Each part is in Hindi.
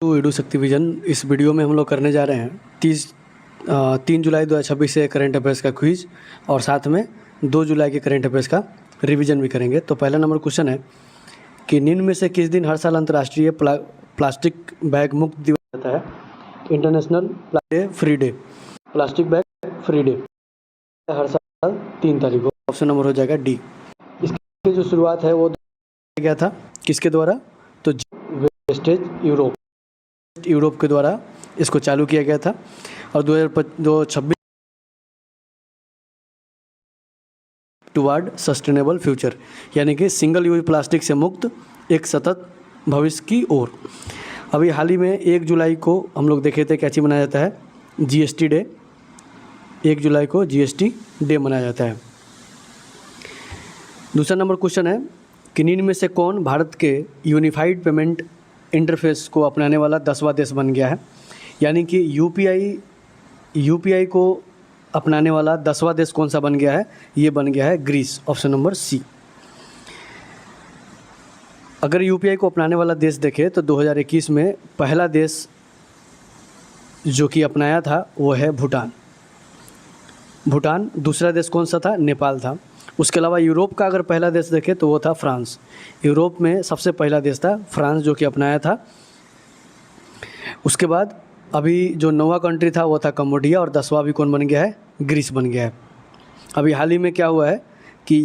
वीडियो शक्ति विजन। इस वीडियो में हम लोग करने जा रहे हैं 3 जुलाई 2026 से करंट अफेयर्स का क्विज और साथ में 2 जुलाई के करंट अफेयर्स का रिवीजन भी करेंगे। तो पहला नंबर क्वेश्चन है कि निम्न में से किस दिन हर साल अंतर्राष्ट्रीय प्लास्टिक बैग मुक्त दिवस होता है? International free day, plastic bag free day हर साल 3 तारीख को। ऑप्शन नंबर हो जाएगा डी। इसकी जो शुरुआत है वो गया था किसके द्वारा? तो वेस्टेज यूरोप के द्वारा इसको चालू किया गया था और 2026 टुवर्ड सस्टेनेबल फ्यूचर यानी कि सिंगल यूज प्लास्टिक से मुक्त एक सतत भविष्य की ओर। अभी हाल ही में 1 जुलाई को हम लोग देखे थे क्या चीज़ मनाया जाता है? GST day. 1 जुलाई को जीएसटी डे मनाया जाता है। दूसरा नंबर क्वेश्चन है कि निम्न में से कौन भारत के यूनिफाइड पेमेंट इंटरफेस को अपनाने वाला 10वां देश बन गया है? यानी कि यूपीआई को अपनाने वाला 10वां देश कौन सा बन गया है? ये बन गया है ग्रीस। ऑप्शन नंबर सी। अगर यूपीआई को अपनाने वाला देश देखें तो 2021 में पहला देश जो कि अपनाया था वो है भूटान। दूसरा देश कौन सा था? नेपाल था। उसके अलावा यूरोप का अगर पहला देश देखें तो वो था फ्रांस। यूरोप में सबसे पहला देश था फ्रांस जो कि अपनाया था। उसके बाद अभी जो 9वां कंट्री था वो था कंबोडिया और 10वां भी कौन बन गया है? ग्रीस बन गया है। अभी हाल ही में क्या हुआ है कि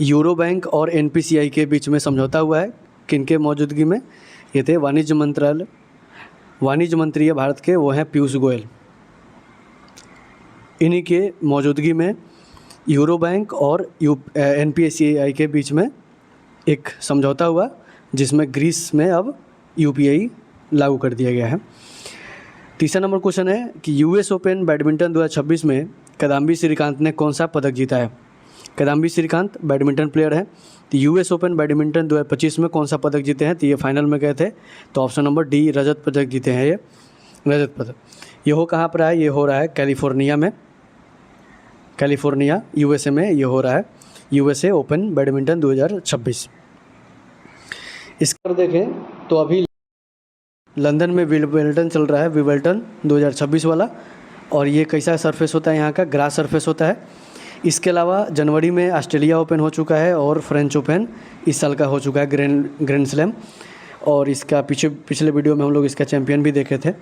यूरो बैंक और एनपीसीआई के बीच में समझौता हुआ है। किनके मौजूदगी में? ये थे वाणिज्य मंत्री भारत के, वो हैं पीयूष गोयल। इन्हीं के मौजूदगी में यूरो बैंक और एनपीसीआई के बीच में एक समझौता हुआ जिसमें ग्रीस में अब यूपीआई लागू कर दिया गया है। तीसरा नंबर क्वेश्चन है कि यूएस ओपन बैडमिंटन 2026 में किदाम्बी श्रीकांत ने कौन सा पदक जीता है? किदाम्बी श्रीकांत बैडमिंटन प्लेयर है। तो यूएस ओपन बैडमिंटन 2025 में कौन सा पदक जीते हैं? तो ये फाइनल में गए थे। तो ऑप्शन नंबर डी, रजत पदक जीते हैं। ये रजत पदक ये हो कहाँ पर है? ये हो रहा है कैलिफोर्निया यूएसए में ये हो रहा है। USA open badminton 2026। इसका देखें तो अभी लंदन में विंबलडन चल रहा है, विंबलडन 2026 वाला। और ये कैसा सरफेस होता है? यहाँ का ग्रास सरफेस होता है। इसके अलावा जनवरी में ऑस्ट्रेलिया ओपन हो चुका है और फ्रेंच ओपन इस साल का हो चुका है, ग्रैंड स्लैम। और इसका पिछले वीडियो में हम लोग इसका चैम्पियन भी देखे थे।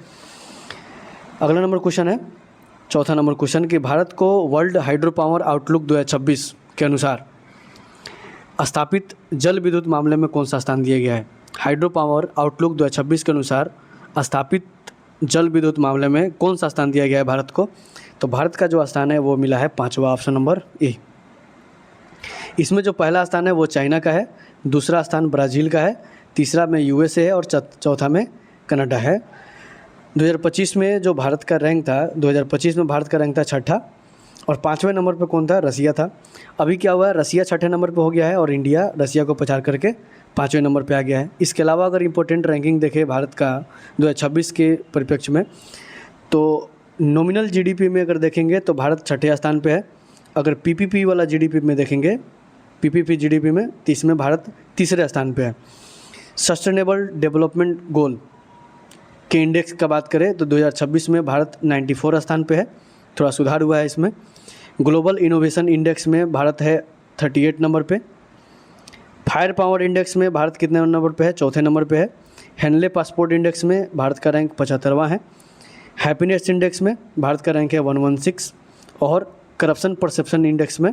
अगला नंबर क्वेश्चन है, चौथा नंबर क्वेश्चन कि भारत को वर्ल्ड हाइड्रो पावर आउटलुक 2026 के अनुसार स्थापित जल विद्युत मामले में कौन सा स्थान दिया गया है? हाइड्रो पावर आउटलुक 2026 के अनुसार स्थापित जल विद्युत मामले में कौन सा स्थान दिया गया है भारत को? तो भारत का जो स्थान है वो मिला है 5वां, ऑप्शन नंबर ए। इसमें जो पहला स्थान है वो चाइना का है, दूसरा स्थान ब्राज़ील का है, तीसरा में यूएसए है और चौथा में कनाडा है। 2025 में जो भारत का रैंक था, 2025 में भारत का रैंक था 6ठा और 5वें नंबर पे कौन था? रसिया था। अभी क्या हुआ है? रसिया 6ठे नंबर पे हो गया है और इंडिया रसिया को पछाड़ करके 5वें नंबर पे आ गया है। इसके अलावा अगर इम्पोर्टेंट रैंकिंग देखें भारत का 2026 के परिप्रेक्ष्य में तो नॉमिनल जीडीपी में अगर देखेंगे तो भारत 6ठे स्थान पे है। अगर पीपीपी वाला जीडीपी में देखेंगे, पीपीपी जीडीपी में, तो इसमें भारत 3रे स्थान पे है। सस्टेनेबल डेवलपमेंट गोल के इंडेक्स का बात करें तो 2026 में भारत 94 स्थान पे है, थोड़ा सुधार हुआ है इसमें। ग्लोबल इनोवेशन इंडेक्स में भारत है 38 नंबर पे। फायर पावर इंडेक्स में भारत कितने नंबर पे है? 4थे नंबर पे है। हेनले पासपोर्ट इंडेक्स में भारत का रैंक 75वां है। हैप्पीनेस इंडेक्स में भारत का रैंक है 116 और करप्शन परसेप्शन इंडेक्स में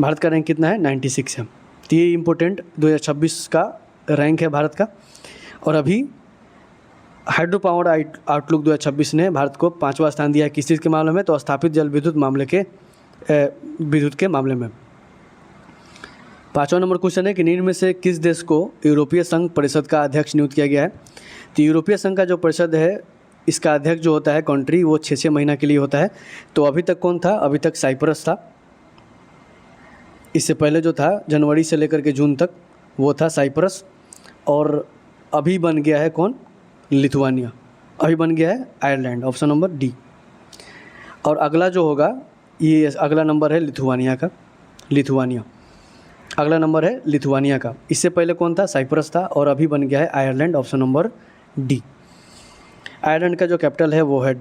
भारत का रैंक कितना है? 96 है। तो ये इम्पोर्टेंट 2026 का रैंक है भारत का। और अभी हाइड्रो पावर आउटलुक 2026 ने भारत को 5वां स्थान दिया है। किस चीज़ के मामले में? तो स्थापित जल विद्युत के मामले में। 5वां नंबर क्वेश्चन है कि निम्न में से किस देश को यूरोपीय संघ परिषद का अध्यक्ष नियुक्त किया गया है? तो यूरोपीय संघ का जो परिषद है इसका अध्यक्ष जो होता है कंट्री, वो 6 महीना के लिए होता है। तो अभी तक कौन था? अभी तक साइप्रस था। इससे पहले जो था जनवरी से लेकर के जून तक वो था साइप्रस। और अभी बन गया है कौन? लिथुआनिया। अभी बन गया है आयरलैंड, ऑप्शन नंबर डी। और अगला जो होगा, ये अगला नंबर है लिथुआनिया का। अगला नंबर है लिथुआनिया का। इससे पहले कौन था? साइप्रस था, और अभी बन गया है Ireland, option number D. Ireland का जो कैपिटल है वो है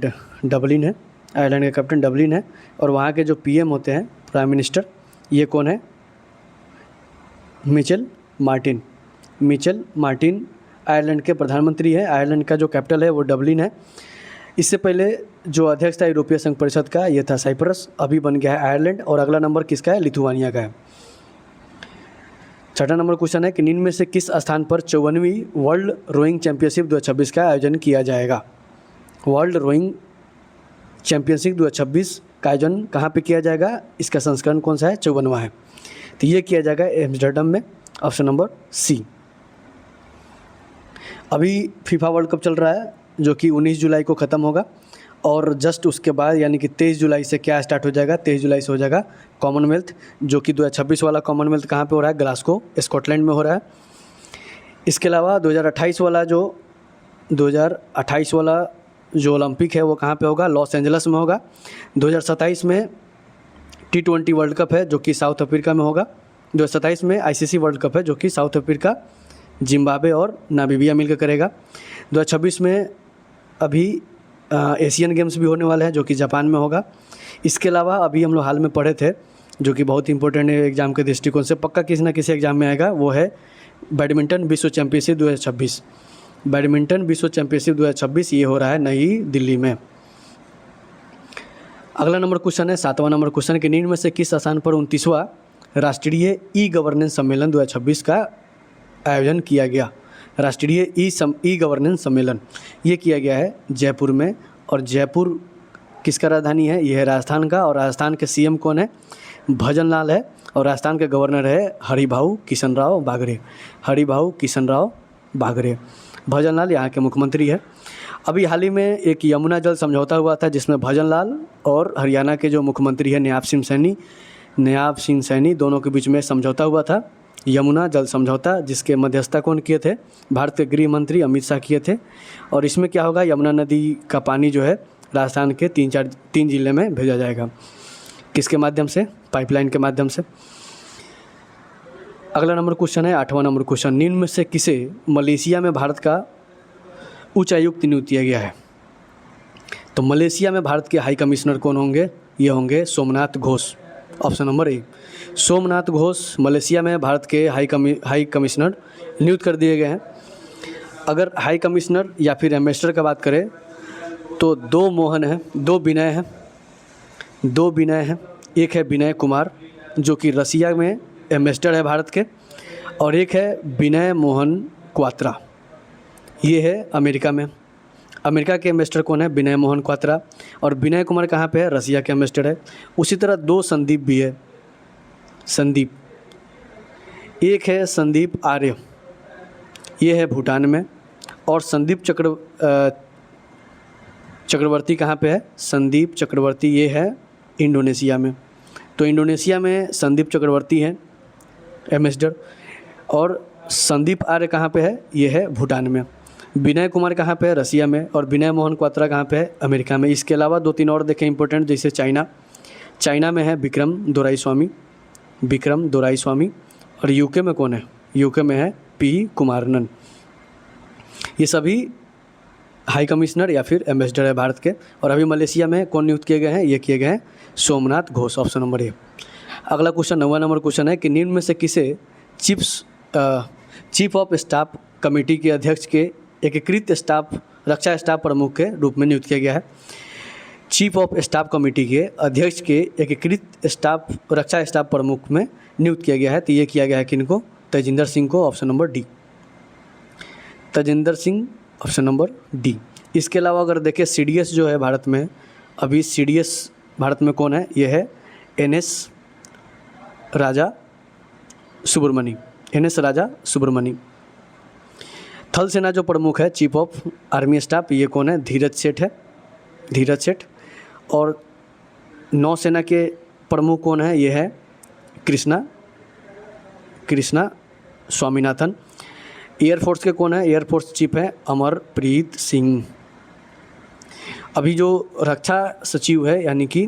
डबलिन है। आयरलैंड का कैपिटल डबलिन है, और वहाँ के जो पीएम होते हैं, प्राइम मिनिस्टर, ये कौन है? Mitchell Martin. Mitchell Martin Ireland के प्रधानमंत्री हैं। आयरलैंड का जो कैपिटल है वो डबलिन है। इससे पहले जो अध्यक्ष था यूरोपीय संघ परिषद का, ये था साइप्रस, अभी बन गया है आयरलैंड, और अगला नंबर किसका है? लिथुआनिया का है। छठा नंबर क्वेश्चन है कि निम्न में से किस स्थान पर 54वीं वर्ल्ड रोइंग चैंपियनशिप 2026 का आयोजन किया जाएगा? वर्ल्ड रोइंग चैंपियनशिप 2026 का आयोजन कहाँ पे किया जाएगा? इसका संस्करण कौन सा है? 54वां है। तो ये किया जाएगा एम्स्टर्डम में, ऑप्शन नंबर सी। अभी फीफा वर्ल्ड कप चल रहा है, जो कि 19 जुलाई को ख़त्म होगा, और जस्ट उसके बाद यानी कि 23 जुलाई से क्या स्टार्ट हो जाएगा? 23 जुलाई से हो जाएगा कॉमनवेल्थ, जो कि 2026 वाला कॉमनवेल्थ कहाँ पे हो रहा है? ग्लासगो, स्कॉटलैंड में हो रहा है। इसके अलावा 2028 वाला जो ओलंपिक है वो कहाँ पे होगा? लॉस एंजल्स में होगा। 2027 में T20 वर्ल्ड कप है, जो कि साउथ अफ्रीका में होगा। 2027 में ICC वर्ल्ड कप है, जो कि साउथ अफ्रीका, जिम्बाब्वे और नामीबिया मिलकर करेगा। 2026 में अभी एशियन गेम्स भी होने वाले हैं, जो कि जापान में होगा। इसके अलावा अभी हम लोग हाल में पढ़े थे, जो कि बहुत इंपॉर्टेंट है एग्ज़ाम के दृष्टिकोण से, पक्का किसी न किसी एग्ज़ाम में आएगा, वो है बैडमिंटन विश्व चैंपियनशिप 2026। बैडमिंटन विश्व चैंपियनशिप 2026 ये हो रहा है नई दिल्ली में। अगला नंबर क्वेश्चन है, 7वां नंबर क्वेश्चन कि निम्न में से किस स्थान पर 29वां राष्ट्रीय ई गवर्नेंस सम्मेलन 2026 का आयोजन किया गया? राष्ट्रीय ई गवर्नेंस सम्मेलन ये किया गया है जयपुर में, और जयपुर किसका राजधानी है? ये है राजस्थान का, और राजस्थान के सीएम कौन है? भजन लाल है, और राजस्थान के गवर्नर है हरिभाऊ किशन राव बागरे। हरिभाऊ किशन राव बागरे, भजन लाल यहाँ के मुख्यमंत्री है। अभी हाल ही में एक यमुना जल समझौता हुआ था, जिसमें भजन लाल और हरियाणा के जो मुख्यमंत्री है नयाब सिंह सैनी दोनों के बीच में समझौता हुआ था, यमुना जल समझौता, जिसके मध्यस्थता कौन किए थे? भारत के गृह मंत्री अमित शाह किए थे। और इसमें क्या होगा? यमुना नदी का पानी जो है राजस्थान के 3 जिले में भेजा जाएगा। किसके माध्यम से? पाइपलाइन के माध्यम से। अगला नंबर क्वेश्चन है 8वां नंबर क्वेश्चन, निम्न में से किसे मलेशिया में भारत का उच्चायुक्त नियुक्त किया गया है? तो मलेशिया में भारत के हाई कमिश्नर कौन होंगे? ये होंगे Somnath Ghosh, option number A. Somnath Ghosh Malaysia में भारत के हाई कमिश्नर नियुक्त कर दिए गए हैं। अगर हाई कमिश्नर या फिर एम्बेसडर का बात करें तो दो विनय हैं। एक है विनय कुमार, जो कि रसिया में एम्बेसडर है भारत के, और एक है विनय मोहन क्वात्रा, ये है अमेरिका में। अमेरिका के एम्बेसडर कौन है? विनय मोहन क्वात्रा। और विनय कुमार कहाँ पे है? रसिया के एम्बेसडर है। उसी तरह 2 संदीप भी है। संदीप, एक है संदीप आर्य, ये है भूटान में, और संदीप चक्रवर्ती कहाँ पे है? संदीप चक्रवर्ती ये है इंडोनेशिया में। तो इंडोनेशिया में संदीप चक्रवर्ती हैं एम्बेसडर, और संदीप आर्य कहाँ पे है? ये है भूटान में। विनय कुमार कहाँ पे है? रसिया में। और विनय मोहन क्वात्रा कहाँ पे है? अमेरिका में। इसके अलावा 2-3 और देखें इंपॉर्टेंट, जैसे चाइना में है विक्रम दोराईस्वामी, और यूके में कौन है? यूके में है पी कुमारनन। ये सभी हाई कमिश्नर या फिर एम्बेसडर है भारत के। और अभी मलेशिया में कौन नियुक्त किए गए हैं? ये किए गए हैं Somnath Ghosh, option number A. अगला क्वेश्चन 9वां नंबर क्वेश्चन है कि निम्न में से किसे चीफ ऑफ स्टाफ कमेटी के अध्यक्ष के एकीकृत रक्षा स्टाफ प्रमुख के रूप में नियुक्त किया गया है? चीफ ऑफ स्टाफ कमेटी के अध्यक्ष के एकीकृत रक्षा स्टाफ प्रमुख में नियुक्त किया गया है। तो ये किया गया है किनको? तेजिंदर सिंह को, option number D. Tejinder Singh, option number D. इसके अलावा अगर देखें CDS जो है भारत में, अभी CDS भारत में कौन है? ये है NS राजा सुब्रमणी। थल सेना जो प्रमुख है, चीफ ऑफ आर्मी स्टाफ, ये कौन है? धीरज सेठ। और नौसेना के प्रमुख कौन है? ये है कृष्णा स्वामीनाथन। एयरफोर्स के कौन है? एयरफोर्स चीफ है अमरप्रीत सिंह। अभी जो रक्षा सचिव है यानी कि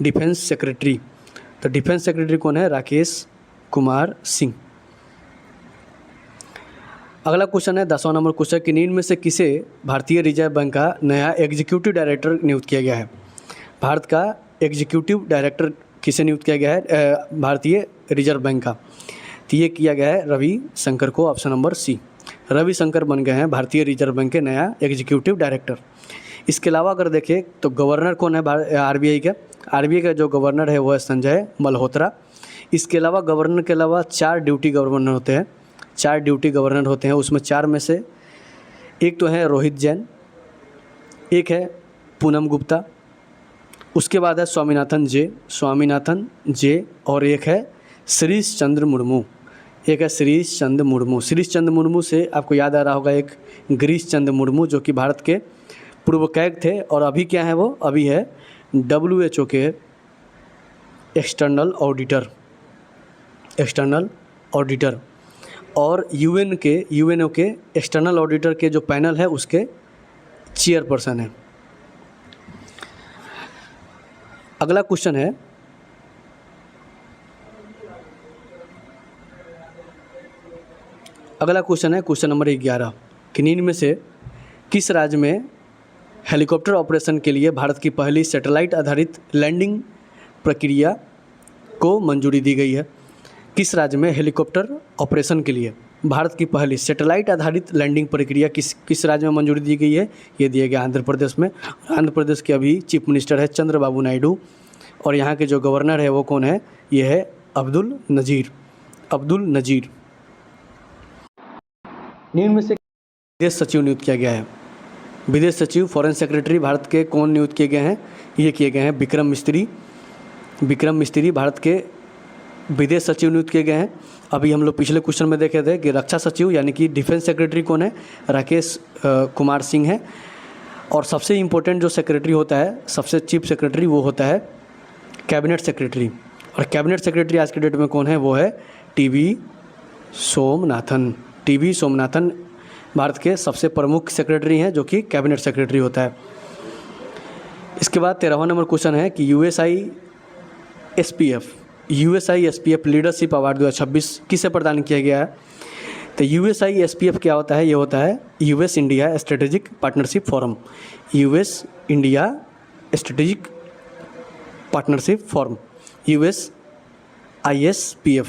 डिफेंस सेक्रेटरी, तो डिफेंस सेक्रेटरी कौन है? राकेश कुमार सिंह। अगला क्वेश्चन है 10वां नंबर क्वेश्चन कि निम्न में से किसे भारतीय रिजर्व बैंक का नया एग्जीक्यूटिव डायरेक्टर नियुक्त किया गया है। भारत का एग्जीक्यूटिव डायरेक्टर किसे नियुक्त किया गया है भारतीय रिजर्व बैंक का, तो ये किया गया है रवि शंकर को, option number C. Ravi Shankar बन गए हैं भारतीय रिजर्व बैंक के नया एग्जीक्यूटिव डायरेक्टर। इसके अलावा अगर देखें तो गवर्नर कौन है आरबीआई का, आरबीआई का जो गवर्नर है वो है संजय मल्होत्रा। इसके अलावा गवर्नर के अलावा 4 ड्यूटी गवर्नर होते हैं, 4 ड्यूटी गवर्नर होते हैं। उसमें 4 में से एक तो है रोहित जैन, एक है पूनम गुप्ता, उसके बाद है स्वामीनाथन जे और एक है श्रीश चंद्र मुर्मू, श्रीश चंद्र मुर्मू से आपको याद आ रहा होगा एक गिरीश चंद्र मुर्मू जो कि भारत के पूर्व कैग थे और अभी क्या है वो, अभी है WHO के एक्सटर्नल ऑडिटर और यूएनओ के एक्सटर्नल ऑडिटर के जो पैनल है उसके चेयरपर्सन है। अगला क्वेश्चन है क्वेश्चन नंबर 11 कि निम्न में से किस राज्य में हेलीकॉप्टर ऑपरेशन के लिए भारत की पहली सैटेलाइट आधारित लैंडिंग प्रक्रिया को मंजूरी दी गई है। किस राज्य में हेलीकॉप्टर ऑपरेशन के लिए भारत की पहली सैटेलाइट आधारित लैंडिंग प्रक्रिया किस राज्य में मंजूरी दी गई है, ये दिया गया आंध्र प्रदेश में। आंध्र प्रदेश के अभी चीफ मिनिस्टर है चंद्रबाबू नायडू और यहाँ के जो गवर्नर है वो कौन है, ये है अब्दुल नज़ीर। निम्न में से विदेश सचिव नियुक्त किया गया है। विदेश सचिव फॉरेन सेक्रेटरी भारत के कौन नियुक्त किए गए हैं, ये किए गए हैं विक्रम मिस्त्री भारत के विदेश सचिव नियुक्त किए गए हैं। अभी हम लोग पिछले क्वेश्चन में देखे थे कि रक्षा सचिव यानी कि डिफेंस सेक्रेटरी कौन है, राकेश कुमार सिंह है। और सबसे इम्पोर्टेंट जो सेक्रेटरी होता है, सबसे चीफ सेक्रेटरी वो होता है कैबिनेट सेक्रेटरी। और कैबिनेट सेक्रेटरी आज के डेट में कौन है, वो है टीवी सोमनाथन भारत के सबसे प्रमुख सेक्रेटरी हैं जो कि कैबिनेट सेक्रेटरी होता है। इसके बाद 13वां नंबर क्वेश्चन है कि USISPF लीडरशिप अवार्ड 2026 किसे प्रदान किया गया है। तो USISPF क्या होता है, ये होता है US India strategic partnership forum USISPF।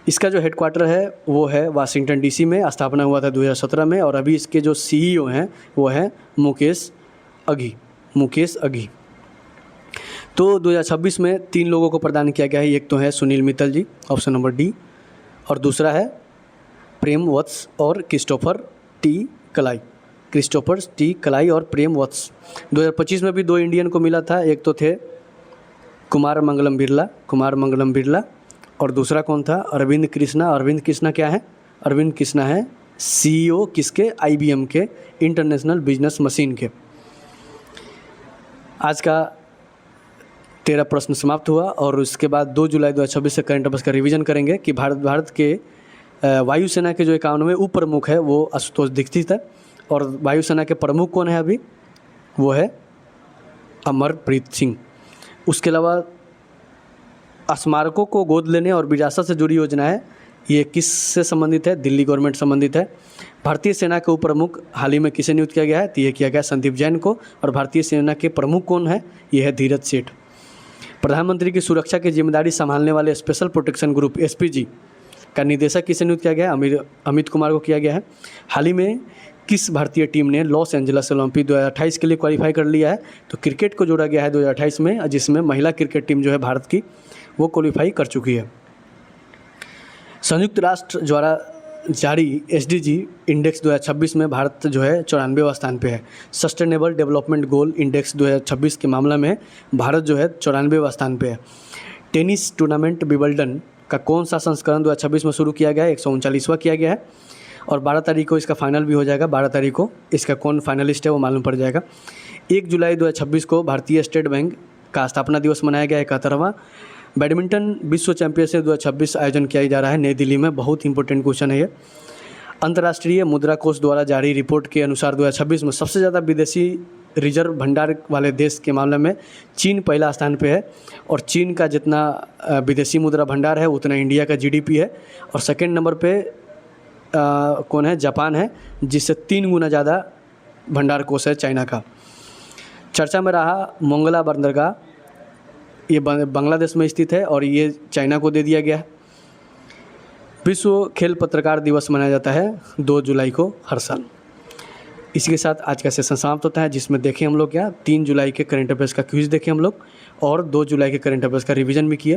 इसका जो हेडक्वार्टर है वो है वाशिंगटन DC में, स्थापना हुआ था 2017 में और अभी इसके जो CEO हैं वो हैं मुकेश अघी। तो 2026 में 3 लोगों को प्रदान किया गया है। एक तो है सुनील मित्तल जी, ऑप्शन नंबर डी, और दूसरा है प्रेम वत्स और क्रिस्टोफर टी कलाई और प्रेम वत्स। 2025 में भी 2 इंडियन को मिला था, एक तो थे कुमार मंगलम बिरला और दूसरा कौन था, अरविंद कृष्णा क्या है, अरविंद कृष्णा है CEO किसके, IBM के इंटरनेशनल बिजनेस मशीन के। आज का 13 प्रश्न समाप्त हुआ और उसके बाद 2 जुलाई 2026 से करंट अफेयर्स का रिवीजन करेंगे कि भारत के वायुसेना के जो 51वें उप प्रमुख है वो आशुतोष दीक्षित है और वायुसेना के प्रमुख कौन है अभी, वो है अमरप्रीत सिंह। उसके अलावा स्मारकों को गोद लेने और विरासत से जुड़ी योजना है, ये किस से संबंधित है, दिल्ली गवर्नमेंट संबंधित है। भारतीय सेना के उप प्रमुख हाल ही में किसे नियुक्त किया गया है, तो ये किया गया संदीप जैन को। और भारतीय सेना के प्रमुख कौन है, ये है धीरज सेठ। प्रधानमंत्री की सुरक्षा की जिम्मेदारी संभालने वाले स्पेशल प्रोटेक्शन ग्रुप SPG का निदेशक किसे नियुक्त किया गया है, अमित कुमार को किया गया है। हाल ही में किस भारतीय टीम ने लॉस एंजल्स ओलंपिक 2028 के लिए क्वालिफाई कर लिया है, तो क्रिकेट को जोड़ा गया है 2028 में, जिसमें महिला क्रिकेट टीम जो है भारत की वो क्वालिफाई कर चुकी है। संयुक्त राष्ट्र द्वारा जारी SDG इंडेक्स 2026 में भारत जो है 94वां स्थान पे है। सस्टेनेबल डेवलपमेंट गोल इंडेक्स 2026 के मामला में भारत जो है 94वां स्थान पे है। टेनिस टूर्नामेंट विंबलडन का कौन सा संस्करण 2026 में शुरू किया गया है, 139वां किया गया है और 12 तारीख को इसका फाइनल भी हो जाएगा। 12 तारीख को इसका कौन फाइनलिस्ट है वो मालूम पड़ जाएगा। 1 जुलाई 2026 को भारतीय स्टेट बैंक का स्थापना दिवस मनाया गया, 71वां। बैडमिंटन विश्व चैंपियनशिप 2026 आयोजन किया जा रहा है नई दिल्ली में, बहुत इंपॉर्टेंट क्वेश्चन है ये। अंतर्राष्ट्रीय मुद्रा कोष द्वारा जारी रिपोर्ट के अनुसार 2026 में सबसे ज़्यादा विदेशी रिजर्व भंडार वाले देश के मामले में चीन पहला स्थान पे है, और चीन का जितना विदेशी मुद्रा भंडार है उतना इंडिया का जीडीपी है। और सेकंड नंबर पे कौन है? जापान है, जिससे 3 गुना ज़्यादा भंडार कोष है चाइना का। चर्चा में रहा मोंगला बंदरगाह, ये बांग्लादेश में स्थित है और ये चाइना को दे दिया गया है। विश्व खेल पत्रकार दिवस मनाया जाता है 2 जुलाई को हर साल। इसी के साथ आज का सेशन समाप्त होता है, जिसमें देखें हम लोग क्या 3 जुलाई के करंट अफेयर्स का क्विज देखें हम लोग, और 2 जुलाई के करंट अफेयर्स का रिवीजन भी किए।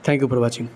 Thank you for watching.